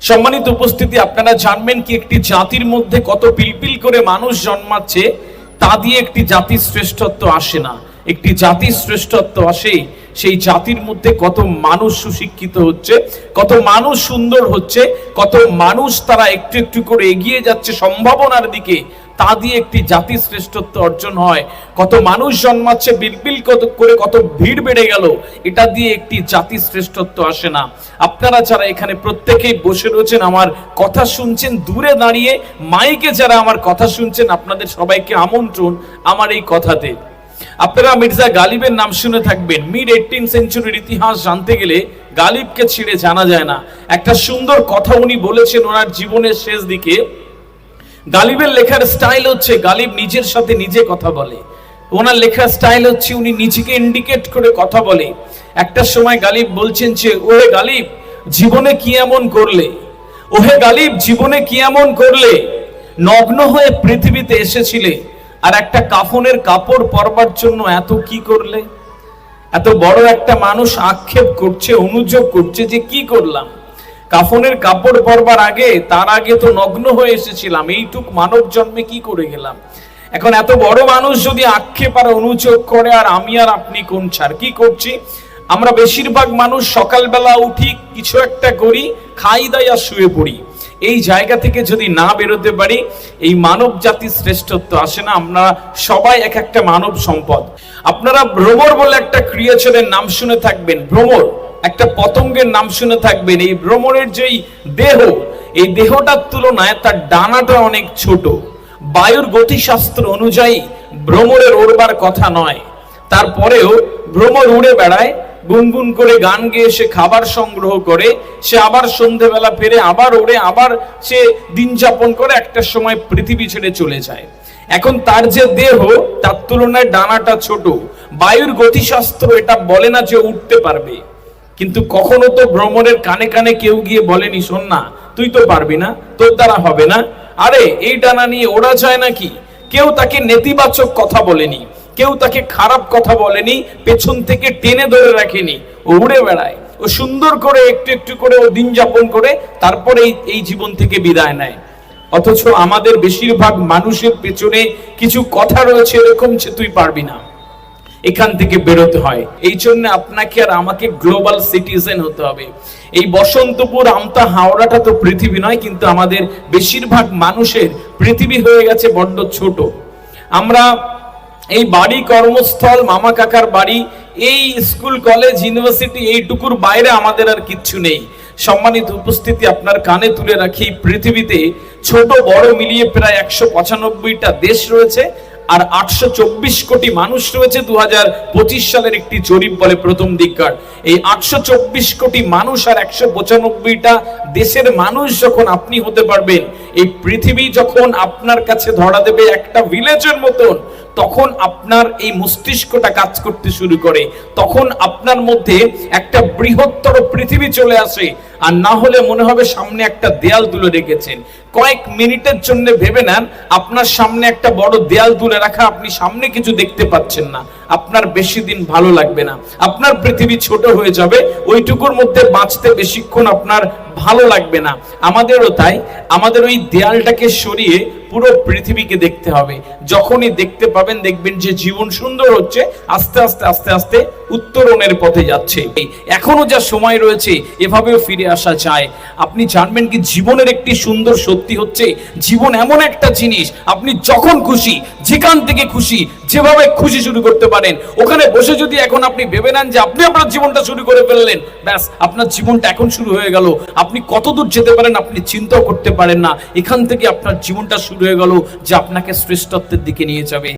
সম্মানিত উপস্থিতি, আপনারা জানবেন কি একটি জাতির মধ্যে কত পিলপিল করে মানুষ জন্মাচ্ছে তা দিয়ে একটি জাতির শ্রেষ্ঠত্ব আসে না। একটি জাতির শ্রেষ্ঠত্ব আসে সেই জাতির মধ্যে কত মানুষ সুশিক্ষিত হচ্ছে, কত মানুষ সুন্দর হচ্ছে, কত মানুষ তারা একটু একটু করে এগিয়ে যাচ্ছে সম্ভাবনার দিকে, তা দিয়ে একটি জাতির শ্রেষ্ঠত্ব অর্জন হয়। কত মানুষ জন্মাচ্ছে, বিলবিল কত করে কত ভিড় বেড়ে গেল, এটা দিয়ে একটি জাতির শ্রেষ্ঠত্ব আসে না। আপনারা যারা এখানে প্রত্যেকেই বসে রয়েছেন, আমার কথা শুনছেন, দূরে দাঁড়িয়ে মাইকে যারা আমার কথা শুনছেন, আপনাদের সবাইকে আমন্ত্রণ আমার এই কথাতে। আপনারা মির্জা গালিবের নাম শুনে থাকবেন। মিড 18 সেঞ্চুরির ইতিহাস জানতে গেলে গালিবকে ছেড়ে জানা যায় না। একটা সুন্দর কথা উনি বলেছেন ওনার জীবনের শেষ দিকে। গালিবের লেখার স্টাইল হচ্ছে, গালিব নিজের সাথে নিজে কথা বলে। ওনার লেখার স্টাইল হচ্ছে উনি নিজেকে ইন্ডিকেট করে কথা বলে। একটা সময় গালিব বলছেন যে, ওহে গালিব, জীবনে কি এমন করলে? ওহে গালিব, জীবনে কি এমন করলে? নগ্ন হয়ে পৃথিবীতে এসেছিলে, আর একটা কাফনের কাপড় পরবার জন্য এত কি করলে? এত বড় একটা মানুষ আক্ষেপ করছে, অনুযোগ করছে যে কি করলাম? কাফনের কাপড় পরবার আগে, তার আগে তো নগ্ন হয়ে এসেছিলাম, এইটুক মানব জন্মে কি করে গেলাম? এখন এত বড় মানুষ যদি আক্ষেপ আর অনুযোগ করে, আর আমি আর আপনি কোন ছাড়? কি করছি আমরা? বেশিরভাগ মানুষ সকালবেলা উঠি, কিছু একটা করি, খাই দাই আর শুয়ে পড়ি। এই জায়গা থেকে যদি না বেরোতে পারি, এই মানব জাতির শ্রেষ্ঠত্ব আসে না। আমরা সবাই এক একটা মানব সম্পদ। আপনারা ভ্রমর বলে একটা ক্রিয়েচারের নাম শুনে থাকবেন। ভ্রমর একটা পতঙ্গের নাম শুনে থাকবেন। এই ভ্রমরের যেই দেহ, এই দেহটার তুলনায় তার ডানাটা অনেক ছোট। বায়ুর গতিশাস্ত্র অনুযায়ী ভ্রমরের ওড়বার কথা নয়, তারপরেও ভ্রমর উড়ে বেড়ায়, গুনগুন করে গান গেয়ে সে খাবার সংগ্রহ করে, সে আবার সন্ধ্যেবেলা ফেরে, আবার ওড়ে, আবার সে দিন যাপন করে, একটা সময় পৃথিবী ছেড়ে চলে যায়। এখন তার যে দেহ, তার তুলনায় ডানাটা ছোট। বায়ুর গতিশাস্ত্র এটা বলে না যে উঠতে পারবে, কিন্তু কখনো তো ভ্রমণের কানে কানে কেউ গিয়ে বলেনি, শোন না, তুই তো পারবি না, তোর দ্বারা হবে না, আরে এই ডানা নিয়ে ওড়া যায় নাকি? কেউ তাকে নেতিবাচক কথা বলেনি, কেউ তাকে খারাপ কথা বলেনি, পেছন থেকে টেনে ধরে রাখেনি। ও উড়ে বেড়ায়, ও সুন্দর করে একটু একটু করে ও দিন যাপন করে, তারপরে এই জীবন থেকে বিদায় নেয়। অথচ আমাদের বেশিরভাগ মানুষের পেছনে কিছু কথা রয়েছে এরকম যে তুই পারবি না, এখান থেকে বেরোতে হয়। এই জন্য আপনাকে আর আমাকে গ্লোবাল সিটিজেন হতে হবে। এই বসন্তপুর, আমতা, হাওড়াটা তো পৃথিবী নয়, কিন্তু আমাদের বেশিরভাগ মানুষের পৃথিবী হয়ে গেছে বড্ড ছোট। আমরা এই বাড়ি, কর্মস্থল, মামা কাকার বাড়ি, এই স্কুল, কলেজ, ইউনিভার্সিটি, এইটুকুর বাইরে আমাদের আর কিচ্ছু নেই। সম্মানিত উপস্থিতি, আপনার কানে তুলে রাখি, পৃথিবীতে ছোট বড় মিলিয়ে প্রায় 195টা দেশ রয়েছে, আর 824 কোটি মানুষ রয়েছে। 2025 সালের একটি জরিপ বলে প্রথম দিককার, এই 824 কোটি মানুষ আর 195টা দেশের মানুষ যখন আপনি হতে পারবেন, এই পৃথিবী যখন আপনার কাছে ধরা দেবে একটা ভিলেজের মতন, তখন আপনার এই মস্তিষ্কটা কাজ করতে শুরু করে, তখন আপনার মধ্যে একটা বৃহত্তর পৃথিবী চলে আসে। আর না হলে মনে হবে সামনে একটা দেয়াল তুলে রেখেছেন। কয়েক মিনিটের জন্য ভেবে নেন, আপনার সামনে একটা বড় দেয়াল তুলে রাখা, আপনি সামনে কিছু দেখতে পাচ্ছেন না, আপনার বেশি দিন ভালো লাগবে না, আপনার পৃথিবী ছোট হয়ে যাবে, ওইটুকুর মধ্যে বাঁচতে বেশিক্ষণ আপনার ভালো লাগবে না। আমাদেরও তাই, আমাদের ওই দেয়ালটাকে সরিয়ে পুরো পৃথিবীকে দেখতে হবে। যখনই দেখতে পাবেন, দেখবেন যে জীবন সুন্দর হচ্ছে, আস্তে আস্তে আস্তে আস্তে উত্তরণের পথে যাচ্ছে। এখনো যা সময় রয়েছে, এভাবেও ফিরে আসা যায়। আপনি জানবেন কি, জীবনের একটি সুন্দর সত্যি হচ্ছে, জীবন এমন একটা জিনিস, আপনি যখন খুশি, যেখান থেকে খুশি, যেভাবে খুশি শুরু করতে পারেন। ওখানে বসে যদি এখন আপনি ভেবে নেন যে আপনি আপনার জীবনটা শুরু করে ফেললেন, ব্যাস, আপনার জীবনটা এখন শুরু হয়ে গেল। আপনি কত দূর যেতে পারেন আপনি চিন্তাও করতে পারেন না। এখান থেকে আপনার জীবনটা শুরু হয়ে গেল, যে আপনাকে শ্রেষ্ঠত্বের দিকে নিয়ে যাবে।